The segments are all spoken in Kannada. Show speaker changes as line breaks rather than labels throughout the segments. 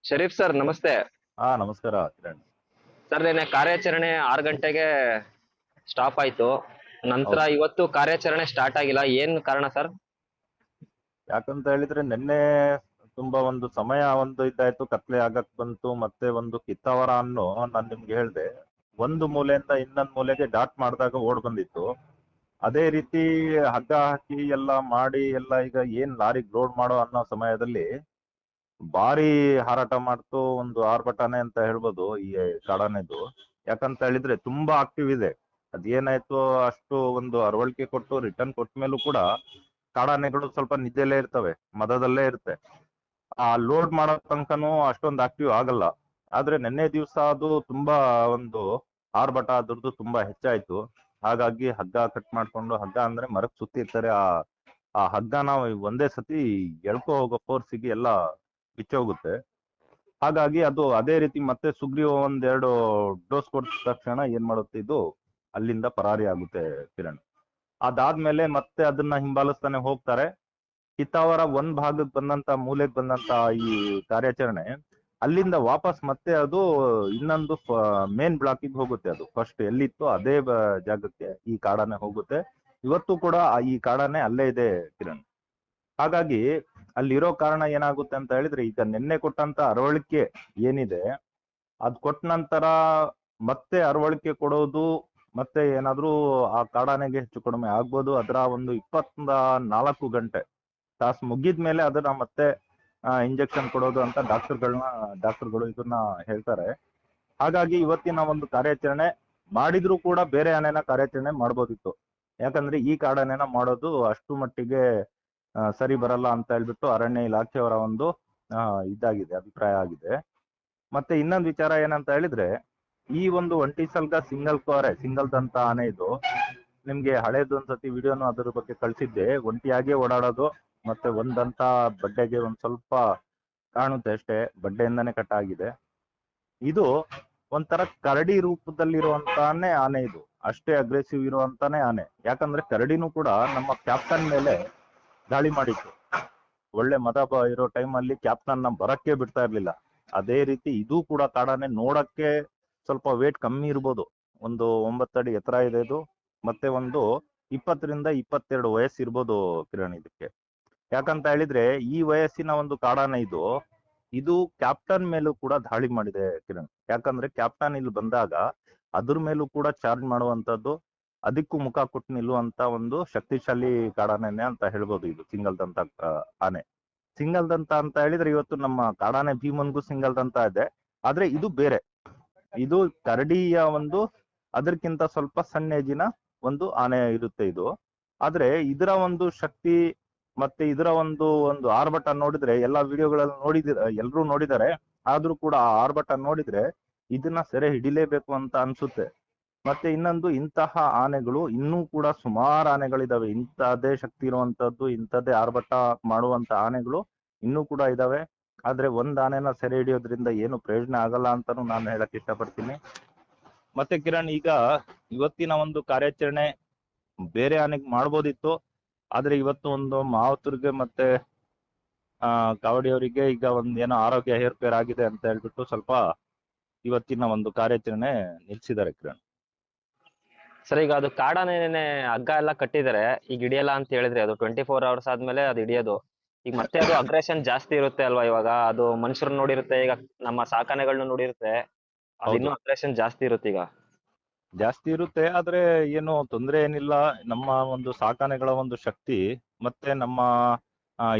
ಶರೀಫ್ ಸರ್ ನಮಸ್ತೆ.
ಹಾ, ನಮಸ್ಕಾರ ಕಿರಣ್.
ಸರ್ ನಿನ್ನೆ ಕಾರ್ಯಾಚರಣೆ 6 ಗಂಟೆಗೆ ಸ್ಟಾಪ್ ಆಯ್ತು. ನಂತರ
ಹೌದು.
ಇವತ್ತು ಕಾರ್ಯಾಚರಣೆ ಸ್ಟಾರ್ಟ್ ಆಗಿಲ್ಲ, ಏನ್ ಕಾರಣ ಸರ್?
ಯಾಕಂತ ಹೇಳಿದ್ರೆ ನಿನ್ನೆ ತುಂಬಾ ಒಂದು ಸಮಯ ಒಂದು ಇದಾಯ್ತು, ಕತ್ಲೆ ಆಗಕ್ ಬಂತು. ಮತ್ತೆ ಒಂದು ಕಿತ್ತಾವರ ಅನ್ನು ನಾನ್ ನಿಮ್ಗೆ ಹೇಳ್ದೆ, ಒಂದು ಮೂಲೆಯಿಂದ ಇನ್ನೊಂದ್ ಮೂಲೆಗೆ ಡಾಟ್ ಮಾಡಿದಾಗ ಓಡ್ ಬಂದಿತ್ತು. ಅದೇ ರೀತಿ ಹಗ್ಗ ಹಾಕಿ ಎಲ್ಲ ಮಾಡಿ ಎಲ್ಲ ಈಗ ಏನ್ ಲಾರಿಗೆ ಲೋಡ್ ಮಾಡೋ ಅನ್ನೋ ಸಮಯದಲ್ಲಿ ಭಾರಿ ಹಾರಾಟ ಮಾಡ್ತು. ಒಂದು ಆರ್ಭಟನೆ ಅಂತ ಹೇಳ್ಬೋದು ಈ ಕಾಡಾನೆದು. ಯಾಕಂತ ಹೇಳಿದ್ರೆ ತುಂಬಾ ಆಕ್ಟಿವ್ ಇದೆ. ಅದೇನಾಯ್ತು, ಅಷ್ಟು ಒಂದು ಅರವಳಿಕೆ ಕೊಟ್ಟು ರಿಟರ್ನ್ ಕೊಟ್ಟ ಮೇಲೂ ಕೂಡ ಕಾಡಾನೆಗಳು ಸ್ವಲ್ಪ ನಿದ್ದೆಲ್ಲೇ ಇರ್ತವೆ, ಮದದಲ್ಲೇ ಇರುತ್ತೆ. ಆ ಲೋಡ್ ಮಾಡೋ ತನಕನೂ ಅಷ್ಟೊಂದು ಆಕ್ಟಿವ್ ಆಗಲ್ಲ. ಆದ್ರೆ ನಿನ್ನೆ ದಿವಸ ಅದು ತುಂಬಾ ಒಂದು ಆರ್ಭಟ ಅದ್ರದ್ದು ತುಂಬಾ ಹೆಚ್ಚಾಯ್ತು. ಹಾಗಾಗಿ ಹಗ್ಗ ಕಟ್ ಮಾಡ್ಕೊಂಡು, ಹಗ್ಗ ಅಂದ್ರೆ ಮರಕ್ ಸುತ್ತಿರ್ತಾರೆ, ಆ ಹಗ್ಗನ ಒಂದೇ ಸತಿ ಎಳ್ಕೊ ಹೋಗೋ ಫೋರ್ಸಿಗೆ ಎಲ್ಲ ಬಿಚ್ಚೋಗುತ್ತೆ. ಹಾಗಾಗಿ ಅದು ಅದೇ ರೀತಿ ಮತ್ತೆ ಸುಗ್ರೀವ ಒಂದೆರಡು ಡೋಸ್ ಕೊಟ್ಟ ತಕ್ಷಣ ಏನ್ ಮಾಡುತ್ತೆ, ಇದು ಅಲ್ಲಿಂದ ಪರಾರಿ ಆಗುತ್ತೆ ಕಿರಣ್. ಅದಾದ್ಮೇಲೆ ಮತ್ತೆ ಅದನ್ನ ಹಿಂಬಾಲಿಸ್ತಾನೆ ಹೋಗ್ತಾರೆ. ಕಿತ್ತಾವರ ಒಂದ್ ಭಾಗಕ್ಕೆ ಬಂದಂತ ಮೂಲೆಗೆ ಬಂದಂತ ಈ ಕಾರ್ಯಾಚರಣೆ ಅಲ್ಲಿಂದ ವಾಪಸ್ ಮತ್ತೆ ಅದು ಇನ್ನೊಂದು ಮೇನ್ ಬ್ಲಾಕಿಗೆ ಹೋಗುತ್ತೆ. ಅದು ಫಸ್ಟ್ ಎಲ್ಲಿತ್ತು ಅದೇ ಜಾಗಕ್ಕೆ ಈ ಕಾಡಾನೆ ಹೋಗುತ್ತೆ. ಇವತ್ತು ಕೂಡ ಈ ಕಾಡಾನೆ ಅಲ್ಲೇ ಇದೆ ಕಿರಣ್. ಹಾಗಾಗಿ ಅಲ್ಲಿರೋ ಕಾರಣ ಏನಾಗುತ್ತೆ ಅಂತ ಹೇಳಿದ್ರೆ, ಈಗ ನಿನ್ನೆ ಕೊಟ್ಟಂತ ಅರವಳಿಕೆ ಏನಿದೆ, ಅದ್ ಕೊಟ್ಟ ನಂತರ ಮತ್ತೆ ಅರವಳಿಕೆ ಕೊಡೋದು, ಮತ್ತೆ ಏನಾದ್ರೂ ಆ ಕಾಡಾನೆಗೆ ಹೆಚ್ಚು ಕಡಿಮೆ ಆಗ್ಬೋದು. ಅದರ ಒಂದು 24 ಗಂಟೆ ತಾಸು ಮುಗಿದ್ಮೇಲೆ ಅದನ್ನ ಮತ್ತೆ ಇಂಜೆಕ್ಷನ್ ಕೊಡೋದು ಅಂತ ಡಾಕ್ಟರ್ಗಳು ಇದನ್ನ ಹೇಳ್ತಾರೆ. ಹಾಗಾಗಿ ಇವತ್ತಿನ ಒಂದು ಕಾರ್ಯಾಚರಣೆ ಮಾಡಿದ್ರು ಕೂಡ ಬೇರೆ ಆನೆನ ಕಾರ್ಯಾಚರಣೆ ಮಾಡ್ಬೋದಿತ್ತು. ಯಾಕಂದ್ರೆ ಈ ಕಾಡಾನೆನ ಮಾಡೋದು ಅಷ್ಟು ಮಟ್ಟಿಗೆ ಸರಿ ಬರಲ್ಲ ಅಂತ ಹೇಳ್ಬಿಟ್ಟು ಅರಣ್ಯ ಇಲಾಖೆಯವರ ಒಂದು ಇದಾಗಿದೆ, ಅಭಿಪ್ರಾಯ ಆಗಿದೆ. ಮತ್ತೆ ಇನ್ನೊಂದು ವಿಚಾರ ಏನಂತ ಹೇಳಿದ್ರೆ, ಈ ಒಂದು ಒಂಟಿ ಸಲ್ಗ ಸಿಂಗಲ್ ದಂತ ಆನೆ ಇದು. ನಿಮ್ಗೆ ಹಳೇದು ಒಂದ್ಸತಿ ವಿಡಿಯೋನು ಅದ್ರ ಬಗ್ಗೆ ಕಳ್ಸಿದ್ದೆ. ಒಂಟಿಯಾಗೆ ಓಡಾಡೋದು, ಮತ್ತೆ ಒಂದಂತ ಬಡ್ಡೆಗೆ ಒಂದ್ ಸ್ವಲ್ಪ ಕಾಣುತ್ತೆ ಅಷ್ಟೇ, ಬಡ್ಡೆಯಿಂದಾನೇ ಕಟ್ ಆಗಿದೆ. ಇದು ಒಂಥರ ಕರಡಿ ರೂಪದಲ್ಲಿರುವಂತಾನೆ ಆನೆ ಇದು. ಅಷ್ಟೇ ಅಗ್ರೆಸಿವ್ ಇರುವಂತಾನೆ ಆನೆ. ಯಾಕಂದ್ರೆ ಕರಡಿನೂ ಕೂಡ ನಮ್ಮ ಕ್ಯಾಪ್ಟನ್ ಮೇಲೆ ದಾಳಿ ಮಾಡಿತ್ತು. ಒಳ್ಳೆ ಇರೋ ಟೈಮಲ್ಲಿ ಕ್ಯಾಪ್ಟನ್ ಬರಕ್ಕೆ ಬಿಡ್ತಾ ಇರ್ಲಿಲ್ಲ. ಅದೇ ರೀತಿ ಇದು ಕೂಡ ಕಾಡಾನೆ. ನೋಡಕ್ಕೆ ಸ್ವಲ್ಪ ವೇಟ್ ಕಮ್ಮಿ ಇರ್ಬೋದು, ಒಂದು 9 ಅಡಿ ಎತ್ತರ ಇದೆ ಇದು. ಮತ್ತೆ ಒಂದು 20 ರಿಂದ 22 ವಯಸ್ಸು ಇರ್ಬೋದು ಕಿರಣ್ ಇದಕ್ಕೆ. ಯಾಕಂತ ಹೇಳಿದ್ರೆ ಈ ವಯಸ್ಸಿನ ಒಂದು ಕಾಡಾನೆ ಇದು ಕ್ಯಾಪ್ಟನ್ ಮೇಲೂ ಕೂಡ ದಾಳಿ ಮಾಡಿದೆ ಕಿರಣ್. ಯಾಕಂದ್ರೆ ಕ್ಯಾಪ್ಟನ್ ಇಲ್ಲಿ ಬಂದಾಗ ಅದ್ರ ಮೇಲೂ ಕೂಡ ಚಾರ್ಜ್ ಮಾಡುವಂತದ್ದು, ಅದಕ್ಕೂ ಮುಖ ಕೊಟ್ಟು ನಿಲ್ಲುವಂತ ಒಂದು ಶಕ್ತಿಶಾಲಿ ಕಾಡಾನೆ ಅಂತ ಹೇಳ್ಬೋದು ಇದು ಸಿಂಗಲ್ ದಂತ ಆನೆ. ಸಿಂಗಲ್ ದಂತ ಅಂತ ಹೇಳಿದ್ರೆ ಇವತ್ತು ನಮ್ಮ ಕಾಡಾನೆ ಭೀಮನ್ಗೂ ಸಿಂಗಲ್ ದಂತ ಇದೆ. ಆದ್ರೆ ಇದು ಬೇರೆ. ಇದು ಕರಡಿಯ ಒಂದು ಅದಕ್ಕಿಂತ ಸ್ವಲ್ಪ ಸಣ್ಣ ಏಜಿನ ಒಂದು ಆನೆ ಇರುತ್ತೆ ಇದು. ಆದ್ರೆ ಇದರ ಒಂದು ಶಕ್ತಿ ಮತ್ತೆ ಇದರ ಒಂದು ಒಂದು ಆರ್ಭಟ ನೋಡಿದ್ರೆ, ಎಲ್ಲಾ ವಿಡಿಯೋಗಳಲ್ಲಿ ಎಲ್ರೂ ನೋಡಿದ್ದಾರೆ. ಆದ್ರೂ ಕೂಡ ಆ ಆರ್ಭಟ ನೋಡಿದ್ರೆ ಇದನ್ನ ಸೆರೆ ಹಿಡಿಲೇಬೇಕು ಅಂತ ಅನ್ಸುತ್ತೆ. ಮತ್ತೆ ಇನ್ನೊಂದು, ಇಂತಹ ಆನೆಗಳು ಇನ್ನೂ ಕೂಡ ಸುಮಾರು ಆನೆಗಳಿದಾವೆ. ಇಂತಹದೇ ಶಕ್ತಿ ಇರುವಂತದ್ದು, ಇಂಥದ್ದೇ ಆರ್ಭಟ ಮಾಡುವಂತ ಆನೆಗಳು ಇನ್ನೂ ಕೂಡ ಇದಾವೆ. ಆದ್ರೆ ಒಂದ್ ಆನೆನ ಸೆರೆ ಹಿಡಿಯೋದ್ರಿಂದ ಏನು ಪ್ರಯೋಜನ ಆಗಲ್ಲ ಅಂತಾನು ನಾನು ಹೇಳಕ್ ಇಷ್ಟಪಡ್ತೀನಿ. ಮತ್ತೆ ಕಿರಣ್, ಈಗ ಇವತ್ತಿನ ಒಂದು ಕಾರ್ಯಾಚರಣೆ ಬೇರೆ ಆನೆಗೆ ಮಾಡ್ಬೋದಿತ್ತು. ಆದ್ರೆ ಇವತ್ತು ಒಂದು ಮಾವುತರಿಗೆ ಮತ್ತೆ ಕಾವಡಿಯವರಿಗೆ ಈಗ ಒಂದ್ ಏನೋ ಆರೋಗ್ಯ ಏರ್ಪೇರ್ ಆಗಿದೆ ಅಂತ ಹೇಳ್ಬಿಟ್ಟು ಸ್ವಲ್ಪ ಇವತ್ತಿನ ಒಂದು ಕಾರ್ಯಾಚರಣೆ ನಿಲ್ಸಿದ್ದಾರೆ ಕಿರಣ್.
ಸರ್ ಈಗ ಅದು ಕಾಡಾನೆನೆ ಹಗ್ಗ ಎಲ್ಲ ಕಟ್ಟಿದ್ದಾರೆ, ಈಗ ಹಿಡಿಯಲ್ಲ ಅಂತ ಹೇಳಿದ್ರೆ ಅದು 24 hours ಆದ್ಮೇಲೆ ಅದು ಹಿಡಿಯೋದು. ಈಗ ಮತ್ತೆ ಅದು ಅಗ್ರೆಷನ್ ಜಾಸ್ತಿ ಇರುತ್ತೆ ಅಲ್ವಾ? ಇವಾಗ ಅದು ಮನುಷ್ಯರನ್ನ ನೋಡಿರುತ್ತೆ, ಈಗ ನಮ್ಮ ಸಾಕಾನೆಗಳನ್ನ ನೋಡಿರುತ್ತೆ, ಅದು
ಹೌದು,
ಇನ್ನೂ ಅಗ್ರೆಷನ್ ಜಾಸ್ತಿ ಇರುತ್ತೆ ಈಗ.
ಜಾಸ್ತಿ ಇರುತ್ತೆ. ಆದ್ರೆ ಏನು ತೊಂದರೆ ಏನಿಲ್ಲ. ನಮ್ಮ ಒಂದು ಸಾಕಾನೆಗಳ ಒಂದು ಶಕ್ತಿ ಮತ್ತೆ ನಮ್ಮ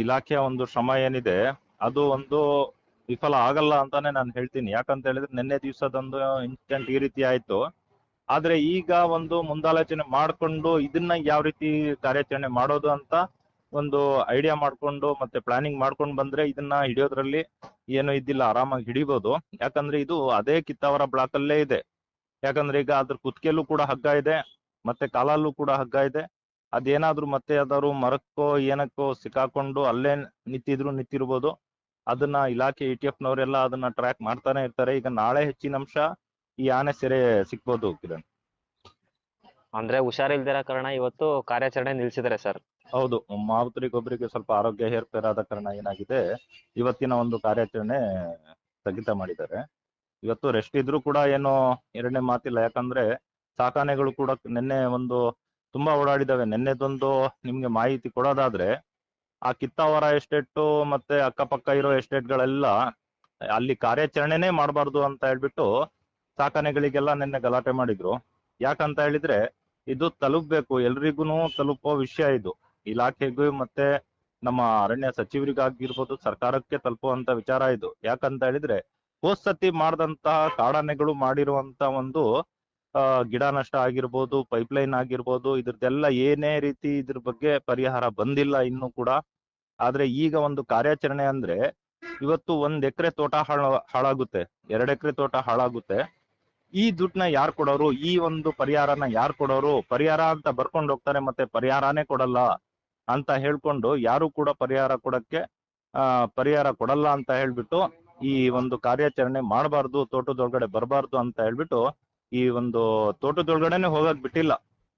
ಇಲಾಖೆಯ ಒಂದು ಶ್ರಮ ಏನಿದೆ, ಅದು ಒಂದು ವಿಫಲ ಆಗಲ್ಲ ಅಂತಾನೆ ನಾನು ಹೇಳ್ತೀನಿ. ಯಾಕಂತ ಹೇಳಿದ್ರೆ ನಿನ್ನೆ ದಿವಸದೊಂದು ಇನ್ಸಿಡೆಂಟ್ ಈ ರೀತಿ ಆಯ್ತು. ಆದ್ರೆ ಈಗ ಒಂದು ಮುಂದಾಲೋಚನೆ ಮಾಡ್ಕೊಂಡು ಇದನ್ನ ಯಾವ ರೀತಿ ಕಾರ್ಯಾಚರಣೆ ಮಾಡೋದು ಅಂತ ಒಂದು ಐಡಿಯಾ ಮಾಡ್ಕೊಂಡು ಮತ್ತೆ ಪ್ಲಾನಿಂಗ್ ಮಾಡ್ಕೊಂಡು ಬಂದ್ರೆ ಇದನ್ನ ಹಿಡಿಯೋದ್ರಲ್ಲಿ ಏನು ಇದ್ದಿಲ್ಲ, ಆರಾಮಾಗಿ ಹಿಡಿಬಹುದು. ಯಾಕಂದ್ರೆ ಇದು ಅದೇ ಕಿತ್ತಾವರ ಬ್ಲಾಕ್ ಅಲ್ಲೇ ಇದೆ. ಯಾಕಂದ್ರೆ ಈಗ ಅದ್ರ ಕುತ್ತಿಗೆಲ್ಲೂ ಕೂಡ ಹಗ್ಗ ಇದೆ, ಮತ್ತೆ ಕಾಲಲ್ಲೂ ಕೂಡ ಹಗ್ಗ ಇದೆ. ಅದೇನಾದ್ರೂ ಮತ್ತೆ ಯಾವ್ದಾದ್ರು ಮರಕ್ಕೋ ಏನಕ್ಕೋ ಸಿಕ್ಕಾಕೊಂಡು ಅಲ್ಲೇ ನಿಂತಿರ್ಬೋದು. ಅದನ್ನ ಇಲಾಖೆ ETF ನವರೆಲ್ಲ ಅದನ್ನ ಟ್ರ್ಯಾಕ್ ಮಾಡ್ತಾನೆ ಇರ್ತಾರೆ. ಈಗ ನಾಳೆ ಹೆಚ್ಚಿನ ಅಂಶ ಈ ಆನೆ ಸೆರೆ ಸಿಕ್ಬೋದು ಕಿರಣ್.
ಅಂದ್ರೆ ಹುಷಾರಿಲ್ದಿರೋ ಕಾರಣ ಇವತ್ತು ಕಾರ್ಯಾಚರಣೆ ನಿಲ್ಸಿದ್ದಾರೆ ಸರ್.
ಹೌದು, ಮಾವುತರಿಗೊಬ್ಬರಿಗೆ ಸ್ವಲ್ಪ ಆರೋಗ್ಯ ಏರ್ಪೇರಾದ ಕಾರಣ ಏನಾಗಿದೆ, ಇವತ್ತಿನ ಒಂದು ಕಾರ್ಯಾಚರಣೆ ಸ್ಥಗಿತ ಮಾಡಿದ್ದಾರೆ. ಇವತ್ತು ರೆಸ್ಟ್ ಇದ್ರೂ ಕೂಡ ಏನೋ ಎರಡನೇ ಮಾತಿಲ್ಲ. ಯಾಕಂದ್ರೆ ಸಾಕಾನೆಗಳು ಕೂಡ ನಿನ್ನೆ ಒಂದು ತುಂಬಾ ಓಡಾಡಿದಾವೆ. ನಿನ್ನೆದೊಂದು ನಿಮ್ಗೆ ಮಾಹಿತಿ ಕೊಡೋದಾದ್ರೆ, ಆ ಕಿತ್ತಾವರ ಎಸ್ಟೇಟ್ ಮತ್ತೆ ಅಕ್ಕಪಕ್ಕ ಇರೋ ಎಸ್ಟೇಟ್ಗಳೆಲ್ಲ ಅಲ್ಲಿ ಕಾರ್ಯಾಚರಣೆನೇ ಮಾಡಬಾರ್ದು ಅಂತ ಹೇಳ್ಬಿಟ್ಟು ಸಾಕಾನೆಗಳಿಗೆಲ್ಲ ನಿನ್ನೆ ಗಲಾಟೆ ಮಾಡಿದ್ರು. ಯಾಕಂತ ಹೇಳಿದ್ರೆ ಇದು ತಲುಪಬೇಕು, ಎಲ್ರಿಗೂ ತಲುಪೋ ವಿಷಯ ಇದು. ಇಲಾಖೆಗೂ ಮತ್ತೆ ನಮ್ಮ ಅರಣ್ಯ ಸಚಿವರಿಗಾಗಿರ್ಬೋದು, ಸರ್ಕಾರಕ್ಕೆ ತಲುಪುವಂತ ವಿಚಾರ ಇದು. ಯಾಕಂತ ಹೇಳಿದ್ರೆ ಹೋದ್ ಸತಿ ಮಾಡಿದಂತಹ ಕಾಡಾನೆಗಳು ಮಾಡಿರುವಂತ ಒಂದು ಗಿಡ ನಷ್ಟ ಆಗಿರ್ಬೋದು, ಪೈಪ್ಲೈನ್ ಆಗಿರ್ಬೋದು, ಇದ್ರದ್ದೆಲ್ಲ ಏನೇ ರೀತಿ ಇದ್ರ ಬಗ್ಗೆ ಪರಿಹಾರ ಬಂದಿಲ್ಲ ಇನ್ನೂ ಕೂಡ. ಆದ್ರೆ ಈಗ ಒಂದು ಕಾರ್ಯಾಚರಣೆ ಅಂದ್ರೆ ಇವತ್ತು 1 ಎಕರೆ ತೋಟ ಹಾಳಾಗುತ್ತೆ, 2 ಎಕರೆ ತೋಟ ಹಾಳಾಗುತ್ತೆ. ಈ ದುಡ್ಡನ್ನ ಯಾರು ಕೊಡೋರು? ಈ ಒಂದು ಪರಿಹಾರನ ಯಾರು ಕೊಡೋರು? ಪರಿಹಾರ ಅಂತ ಬರ್ಕೊಂಡು ಹೋಗ್ತಾರೆ, ಮತ್ತೆ ಪರಿಹಾರನೇ ಕೊಡಲ್ಲ ಅಂತ ಹೇಳ್ಕೊಂಡು ಯಾರು ಕೂಡ ಪರಿಹಾರ ಕೊಡಲ್ಲ ಅಂತ ಹೇಳ್ಬಿಟ್ಟು ಈ ಒಂದು ಕಾರ್ಯಾಚರಣೆ ಮಾಡಬಾರ್ದು, ತೋಟದೊಳಗಡೆ ಬರಬಾರ್ದು ಅಂತ ಹೇಳ್ಬಿಟ್ಟು ಈ ಒಂದು ತೋಟದೊಳಗಡೆನೆ ಹೋಗಕ್ ಬಿಟ್ಟಿಲ್ಲ.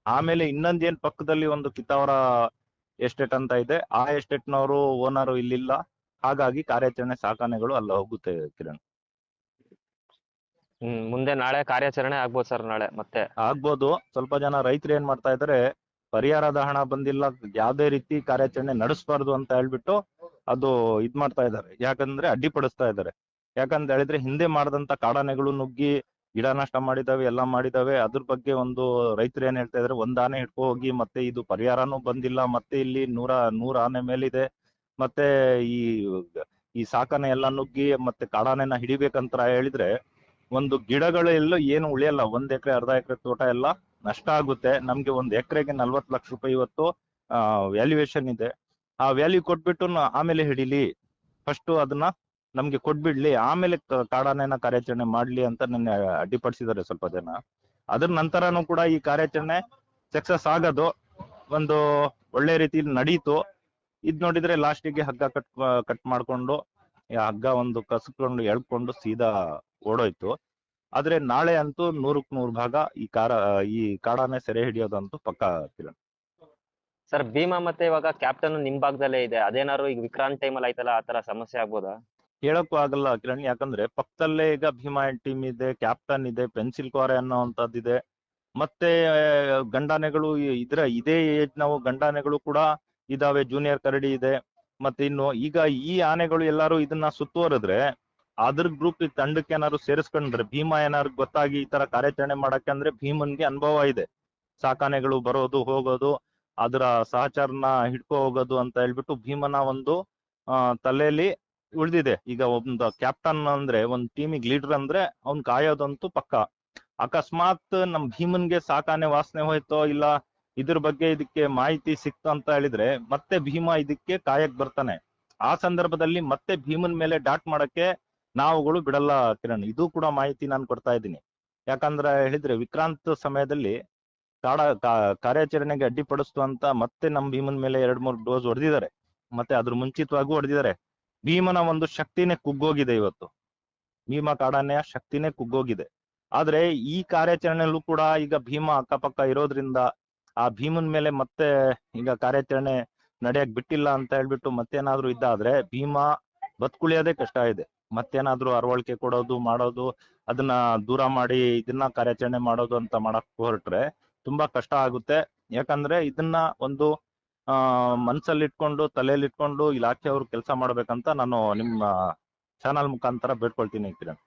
ಆಮೇಲೆ ಇನ್ನೊಂದೇನ್ ಪಕ್ಕದಲ್ಲಿ ಒಂದು ಕಿತ್ತಾವರ ಎಸ್ಟೇಟ್ ಅಂತ ಇದೆ, ಆ ಎಸ್ಟೇಟ್ನವರು ಓನರು ಇಲ್ಲಿಲ್ಲ. ಹಾಗಾಗಿ ಕಾರ್ಯಾಚರಣೆ ಸಾಕಾನೆಗಳು ಅಲ್ಲ ಹೋಗುತ್ತೆ ಕಿರಣ್.
ಮುಂದೆ ನಾಳೆ ಕಾರ್ಯಾಚರಣೆ ಆಗ್ಬೋದು ಸರ್, ನಾಳೆ ಮತ್ತೆ
ಆಗ್ಬೋದು. ಸ್ವಲ್ಪ ಜನ ರೈತರು ಏನ್ ಮಾಡ್ತಾ ಇದಾರೆ, ಪರಿಹಾರದ ಹಣ ಬಂದಿಲ್ಲ, ಯಾವ್ದೇ ರೀತಿ ಕಾರ್ಯಾಚರಣೆ ನಡೆಸಬಾರ್ದು ಅಂತ ಹೇಳ್ಬಿಟ್ಟು ಅದು ಮಾಡ್ತಾ ಇದ್ದಾರೆ. ಯಾಕಂದ್ರೆ ಅಡ್ಡಿಪಡಿಸ್ತಾ ಇದ್ದಾರೆ. ಯಾಕಂತ ಹೇಳಿದ್ರೆ ಹಿಂದೆ ಮಾಡಿದಂತ ಕಾಡಾನೆಗಳು ನುಗ್ಗಿ ಗಿಡ ನಷ್ಟ ಮಾಡಿದಾವೆ, ಎಲ್ಲ ಮಾಡಿದಾವೆ. ಅದ್ರ ಬಗ್ಗೆ ಒಂದು ರೈತರು ಏನ್ ಹೇಳ್ತಾ ಇದಾರೆ, 1 ಆನೆ ಹಿಡ್ಕೊ ಹೋಗಿ, ಮತ್ತೆ ಇದು ಪರಿಹಾರನೂ ಬಂದಿಲ್ಲ, ಮತ್ತೆ ಇಲ್ಲಿ 100 ಆನೆ ಮೇಲಿದೆ, ಮತ್ತೆ ಈ ಸಾಕಣೆ ಎಲ್ಲ ನುಗ್ಗಿ ಮತ್ತೆ ಕಾಡಾನೆನ ಹಿಡಿಬೇಕಂತ ಹೇಳಿದ್ರೆ ಒಂದು ಗಿಡಗಳು ಎಲ್ಲ ಏನು ಉಳಿಯಲ್ಲ. 1 ಎಕರೆ ಅರ್ಧ ಎಕರೆ ತೋಟ ಎಲ್ಲ ನಷ್ಟ ಆಗುತ್ತೆ. ನಮ್ಗೆ 1 ಎಕರೆಗೆ 40 ಲಕ್ಷ ರೂಪಾಯಿ ಇವತ್ತು ವ್ಯಾಲ್ಯೂಯೇಷನ್ ಇದೆ. ಆ ವ್ಯಾಲ್ಯೂ ಕೊಟ್ಬಿಟ್ಟು ಆಮೇಲೆ ಹಿಡಿಲಿ, ಫಸ್ಟ್ ಅದನ್ನ ನಮ್ಗೆ ಕೊಟ್ಬಿಡ್ಲಿ, ಆಮೇಲೆ ಕಾಡಾನೆನ ಕಾರ್ಯಾಚರಣೆ ಮಾಡ್ಲಿ ಅಂತ ನನ್ನ ಅಡ್ಡಿಪಡಿಸಿದ್ದಾರೆ ಸ್ವಲ್ಪ ಜನ. ಅದ್ರ ನಂತರನೂ ಕೂಡ ಈ ಕಾರ್ಯಾಚರಣೆ ಸಕ್ಸಸ್ ಆಗೋದು ಒಂದು ಒಳ್ಳೆ ರೀತಿಯಲ್ಲಿ ನಡೀತು. ಇದ್ ನೋಡಿದ್ರೆ ಲಾಸ್ಟಿಗೆ ಹಗ್ಗ ಕಟ್ ಮಾಡ್ಕೊಂಡು ಹಗ್ಗ ಒಂದು ಕಸ್ಕೊಂಡು ಎಳ್ಕೊಂಡು ಸೀದಾ ಓಡೋಯ್ತು. ಆದ್ರೆ ನಾಳೆ ಅಂತೂ 100ಕ್ಕೆ 100 ಭಾಗ ಈ ಕಾಡಾನೆ ಸೆರೆ ಹಿಡಿಯೋದಂತೂ ಪಕ್ಕಾ ಕಿರಣ್.
ಸರ್ ಭೀಮಾ ಮತ್ತೆ ಇವಾಗ ಕ್ಯಾಪ್ಟನ್ ನಿಮ್ ಭಾಗದಲ್ಲೇ ಇದೆ, ಅದೇನಾದ್ರು ಈಗ ವಿಕ್ರಾಂತ್ ಟೈಮಲ್ಲಿ ಆಯ್ತಲ್ಲ ಆ ತರ ಸಮಸ್ಯೆ ಆಗ್ಬೋದಾ?
ಹೇಳಕ್ಕೂ ಆಗಲ್ಲ ಕಿರಣ್. ಯಾಕಂದ್ರೆ ಪಕ್ಕದಲ್ಲೇ ಈಗ ಭೀಮಾ ಟೀಮ್ ಇದೆ, ಕ್ಯಾಪ್ಟನ್ ಇದೆ, ಪೆನ್ಸಿಲ್ ಕ್ವಾರೆ ಅನ್ನೋಂಥದ್ದಿದೆ, ಮತ್ತೆ ಗಂಡಾನೆಗಳು ಇದೇ ಏಜ್ ನಾವು ಗಂಡಾನೆಗಳು ಕೂಡ ಇದಾವೆ, ಜೂನಿಯರ್ ಕರಡಿ ಇದೆ. ಮತ್ತೆ ಇನ್ನು ಈಗ ಈ ಆನೆಗಳು ಎಲ್ಲಾರು ಇದನ್ನ ಸುತ್ತುವರೆದ್ರೆ ಅದ್ರ ಗ್ರೂಪ್ ತಂಡಕ್ಕೆ ಏನಾದ್ರು ಸೇರಿಸ್ಕೊಂಡ್ರೆ, ಭೀಮಾ ಏನಾದ್ರು ಗೊತ್ತಾಗಿ ಈ ತರ ಕಾರ್ಯಾಚರಣೆ ಮಾಡಕ್ಕೆ, ಅಂದ್ರೆ ಭೀಮನ್ಗೆ ಅನುಭವ ಇದೆ, ಸಾಕಾನೆಗಳು ಬರೋದು ಹೋಗೋದು, ಅದರ ಸಹಚರನ ಹಿಡ್ಕೊ ಹೋಗೋದು ಅಂತ ಹೇಳ್ಬಿಟ್ಟು ಭೀಮನ ಒಂದು ತಲೆಯಲ್ಲಿ ಉಳಿದಿದೆ. ಈಗ ಒಂದು ಕ್ಯಾಪ್ಟನ್ ಅಂದ್ರೆ ಒಂದ್ ಟೀಮಿಗೆ ಲೀಡರ್ ಅಂದ್ರೆ ಅವ್ನ್ ಕಾಯೋದಂತೂ ಪಕ್ಕ. ಅಕಸ್ಮಾತ್ ನಮ್ ಭೀಮನ್ಗೆ ಸಾಕಾನೆ ವಾಸನೆ ಹೋಯ್ತೋ, ಇಲ್ಲ ಇದ್ರ ಬಗ್ಗೆ ಇದಕ್ಕೆ ಮಾಹಿತಿ ಸಿಕ್ತು ಅಂತ ಹೇಳಿದ್ರೆ ಮತ್ತೆ ಭೀಮಾ ಇದಕ್ಕೆ ಕಾಯಕ್ ಬರ್ತಾನೆ. ಆ ಸಂದರ್ಭದಲ್ಲಿ ಮತ್ತೆ ಭೀಮನ್ ಮೇಲೆ ಡಾಟ್ ಮಾಡಕ್ಕೆ ನಾವುಗಳು ಬಿಡಲ್ಲ ಕಿರಣ್. ಇದು ಕೂಡ ಮಾಹಿತಿ ನಾನು ಕೊಡ್ತಾ ಇದ್ದೀನಿ. ಯಾಕಂದ್ರೆ ಹೇಳಿದ್ರೆ ವಿಕ್ರಾಂತ್ ಸಮಯದಲ್ಲಿ ಕಾರ್ಯಾಚರಣೆಗೆ ಅಡ್ಡಿಪಡಿಸ್ತು ಅಂತ ಮತ್ತೆ ನಮ್ ಭೀಮನ್ ಮೇಲೆ 2-3 ಡೋಸ್ ಹೊಡೆದಿದ್ದಾರೆ, ಮತ್ತೆ ಅದ್ರ ಮುಂಚಿತವಾಗೂ ಹೊಡೆದಿದ್ದಾರೆ. ಭೀಮನ ಒಂದು ಶಕ್ತಿನೇ ಕುಗ್ಗೋಗಿದೆ ಇವತ್ತು, ಭೀಮಾ ಕಾಡಾನೆಯ ಶಕ್ತಿನೇ ಕುಗ್ಗೋಗಿದೆ. ಆದ್ರೆ ಈ ಕಾರ್ಯಾಚರಣೆಯಲ್ಲೂ ಕೂಡ ಈಗ ಭೀಮಾ ಅಕ್ಕಪಕ್ಕ ಇರೋದ್ರಿಂದ ಆ ಭೀಮನ್ ಮೇಲೆ ಮತ್ತೆ ಈಗ ಕಾರ್ಯಾಚರಣೆ ನಡೆಯಕ್ ಬಿಟ್ಟಿಲ್ಲ ಅಂತ ಹೇಳ್ಬಿಟ್ಟು ಮತ್ತೇನಾದ್ರೂ ಇದ್ದಾದ್ರೆ ಭೀಮಾ ಬದುಕುಳಿಯೋದೇ ಕಷ್ಟ ಇದೆ. ಮತ್ತೇನಾದ್ರೂ ಅರವಳಿಕೆ ಕೊಡೋದು ಮಾಡೋದು, ಅದನ್ನ ದೂರ ಮಾಡಿ ಇದನ್ನ ಕಾರ್ಯಾಚರಣೆ ಮಾಡೋದು ಅಂತ ಮಾಡಕ್ ಹೊರಟ್ರೆ ತುಂಬಾ ಕಷ್ಟ ಆಗುತ್ತೆ. ಯಾಕಂದ್ರೆ ಇದನ್ನ ಒಂದು ಮನ್ಸಲ್ಲಿ ಇಟ್ಕೊಂಡು ತಲೆಯಲ್ಲಿ ಇಟ್ಕೊಂಡು ಇಲಾಖೆಯವರು ಕೆಲಸ ಮಾಡ್ಬೇಕಂತ ನಾನು ನಿಮ್ಮ ಚಾನಲ್ ಮುಖಾಂತರ ಬೇಡ್ಕೊಳ್ತೀನಿ ಕಿರಣ್.